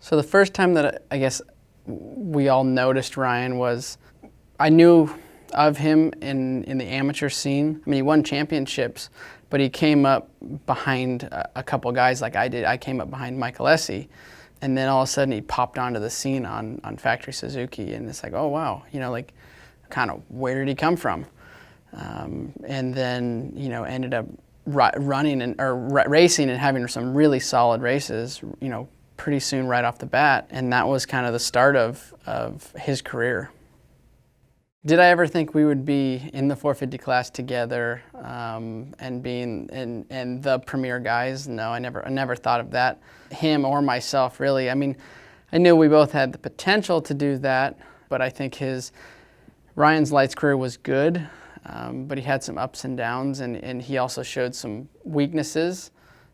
So the first time that I guess we all noticed Ryan was, I knew of him in the amateur scene. I mean, he won championships, but he came up behind a couple guys like I did. I came up behind Michael Essie, and then all of a sudden he popped onto the scene on Factory Suzuki, and it's like, oh wow, like kind of where did he come from? And then ended up running or racing and having some really solid races, pretty soon right off the bat, and that was kind of the start of his career. Did I ever think we would be in the 450 class together and being and the premier guys? No, I never thought of that. Him or myself, really. I mean, I knew we both had the potential to do that, but I think Ryan's lights career was good, but he had some ups and downs, and he also showed some weaknesses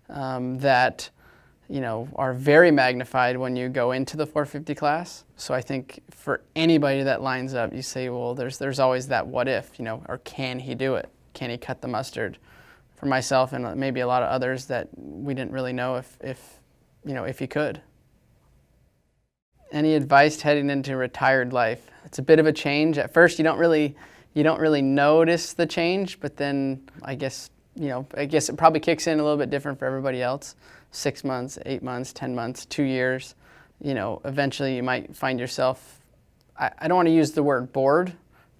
that are very magnified when you go into the 450 class. So I think for anybody that lines up, you say, well, there's always that what if, or can he do it? Can he cut the mustard? For myself and maybe a lot of others that we didn't really know if he could. Any advice heading into retired life? It's a bit of a change. At first, you don't really notice the change, but then I guess it probably kicks in a little bit different for everybody else. 6 months, 8 months, 10 months, 2 years. Eventually you might find yourself, I don't want to use the word bored,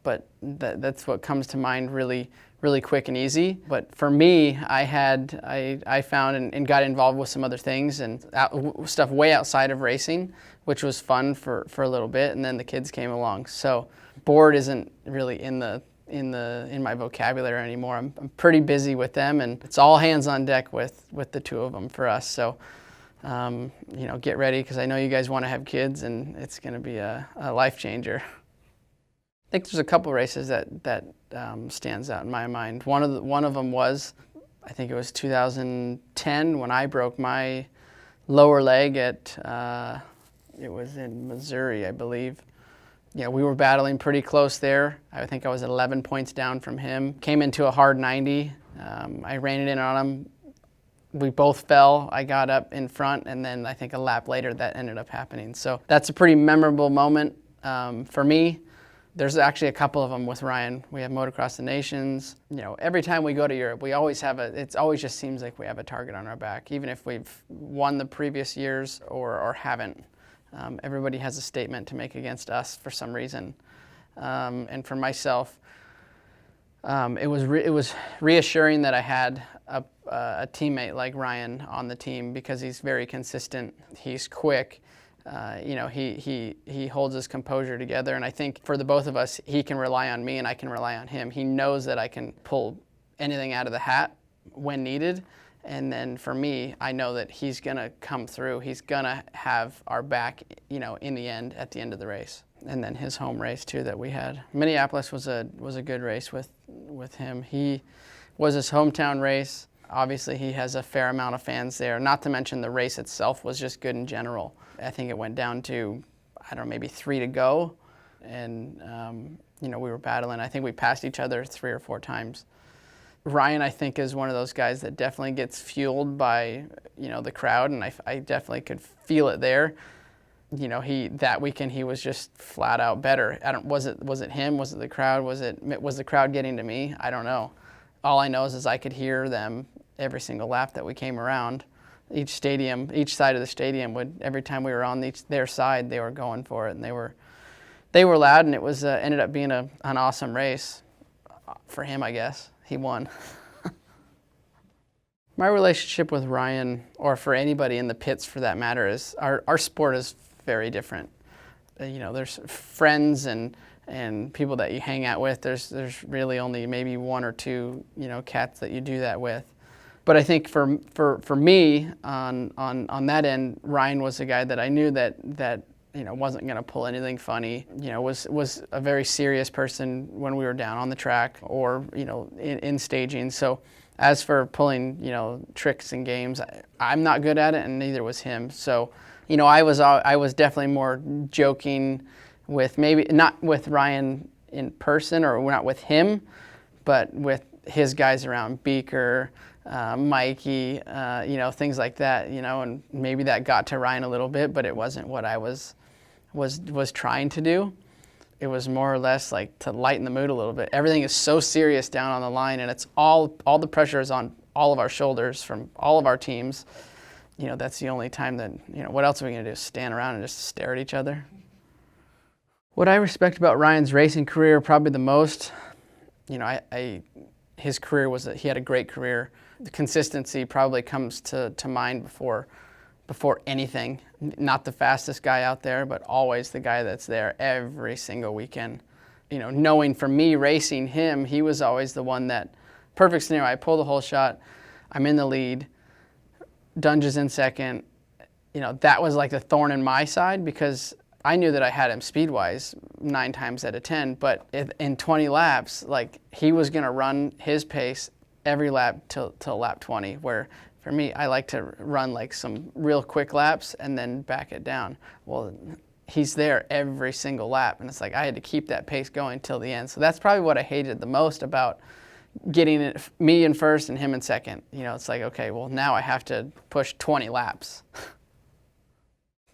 but that's what comes to mind really, really quick and easy. But for me, I found and got involved with some other things and stuff way outside of racing, which was fun for a little bit, and then the kids came along. So bored isn't really in my vocabulary anymore. I'm pretty busy with them, and it's all hands on deck with the two of them for us. So, get ready, because I know you guys want to have kids, and it's going to be a life changer. I think there's a couple races that stands out in my mind. One of them was, I think it was 2010 when I broke my lower leg at it was in Missouri, I believe. We were battling pretty close there. I think I was 11 points down from him. Came into a hard 90. I ran it in on him. We both fell. I got up in front, and then I think a lap later that ended up happening. So that's a pretty memorable moment for me. There's actually a couple of them with Ryan. We have Motocross of the Nations. Every time we go to Europe, we always have it always just seems like we have a target on our back, even if we've won the previous years or haven't. Everybody has a statement to make against us for some reason. And for myself, it was reassuring that I had a teammate like Ryan on the team, because he's very consistent. He's quick. He holds his composure together. And I think for the both of us, he can rely on me and I can rely on him. He knows that I can pull anything out of the hat when needed. And then for me, I know that he's going to come through. He's going to have our back, in the end, at the end of the race. And then his home race, too, that we had. Minneapolis was a good race with him. He was his hometown race. Obviously, he has a fair amount of fans there. Not to mention the race itself was just good in general. I think it went down to, maybe 3 to go. And, we were battling. I think we passed each other 3 or 4 times. Ryan, I think, is one of those guys that definitely gets fueled by, the crowd, and I definitely could feel it there. That weekend he was just flat out better. Was it him? Was it the crowd? Was the crowd getting to me? I don't know. All I know is I could hear them every single lap that we came around. Each side of the stadium every time we were on their side, they were going for it, and they were loud, and it was ended up being an awesome race for him, I guess. He won. My relationship with Ryan, or for anybody in the pits for that matter, is our sport is very different. There's friends and people that you hang out with. There's really only maybe 1 or 2 cats that you do that with. But I think for me on that end, Ryan was a guy that I knew that wasn't going to pull anything funny. Was a very serious person when we were down on the track or in staging. So as for pulling tricks and games, I'm not good at it, and neither was him. So I was definitely more joking with, maybe not with Ryan in person, or not with him, but with his guys around, Beaker, Mikey, things like that, and maybe that got to Ryan a little bit, but it wasn't what I was trying to do. It was more or less like to lighten the mood a little bit. Everything is so serious down on the line, and it's all the pressure is on all of our shoulders from all of our teams. That's the only time that, what else are we going to do? Stand around and just stare at each other? What I respect about Ryan's racing career probably the most, his career was that he had a great career. The consistency probably comes to mind before anything. Not the fastest guy out there, but always the guy that's there every single weekend. Knowing for me racing him, he was always the one that, perfect scenario, I pull the whole shot, I'm in the lead, Dunge is in second. That was like the thorn in my side because I knew that I had him speed-wise 9 times out of 10, but in 20 laps, like he was going to run his pace every lap till lap 20, where for me, I like to run like some real quick laps and then back it down. Well, he's there every single lap, and it's like I had to keep that pace going till the end. So that's probably what I hated the most about getting me in first and him in second. It's like, okay, well, now I have to push 20 laps.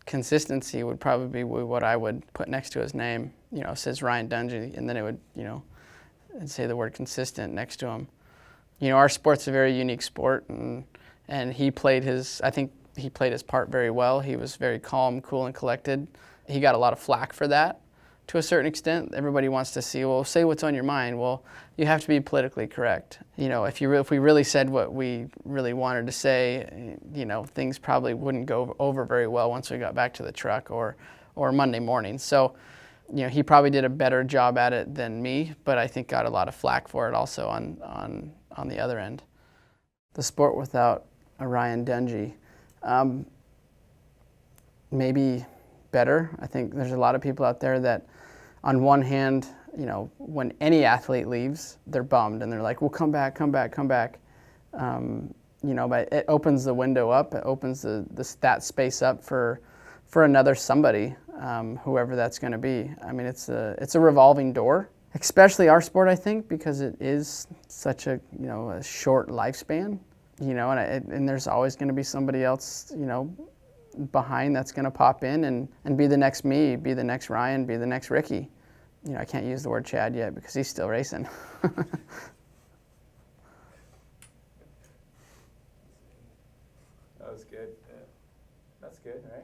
Consistency would probably be what I would put next to his name. It says Ryan Dungey, and then it would, it'd say the word consistent next to him. Our sport's a very unique sport, and I think he played his part very well. He was very calm, cool, and collected. He got a lot of flack for that to a certain extent. Everybody wants to see, well, say what's on your mind. Well, you have to be politically correct. If we really said what we really wanted to say, things probably wouldn't go over very well once we got back to the truck or Monday morning. So, he probably did a better job at it than me, but I think got a lot of flack for it also on the other end. The sport without a Ryan Dungey, maybe better. I think there's a lot of people out there that, on one hand, when any athlete leaves, they're bummed and they're like, well, come back. But it opens the window up. It opens that space up for another somebody, whoever that's going to be. I mean, it's a revolving door, especially our sport, I think, because it is such a short lifespan. And there's always going to be somebody else, behind that's going to pop in and be the next me, be the next Ryan, be the next Ricky. I can't use the word Chad yet because he's still racing. That was good. That's good, right?